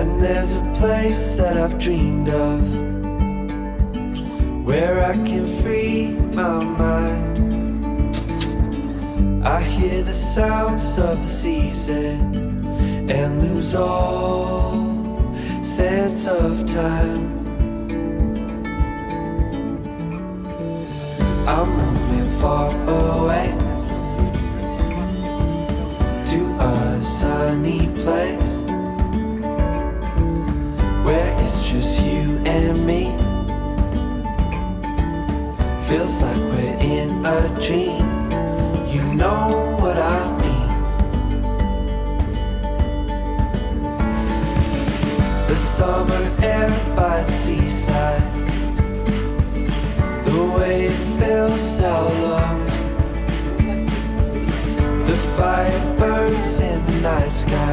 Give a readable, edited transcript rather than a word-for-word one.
And there's a place that I've dreamed of, where I can free my mind. I hear the sounds of the season and lose all sense of time. I'm moving far away to a sunny place where it's just you and me. Feels like we're in a dream. You know what I mean. The summer air by the seaside, the way it fills our lungs, the fire burns in the night sky.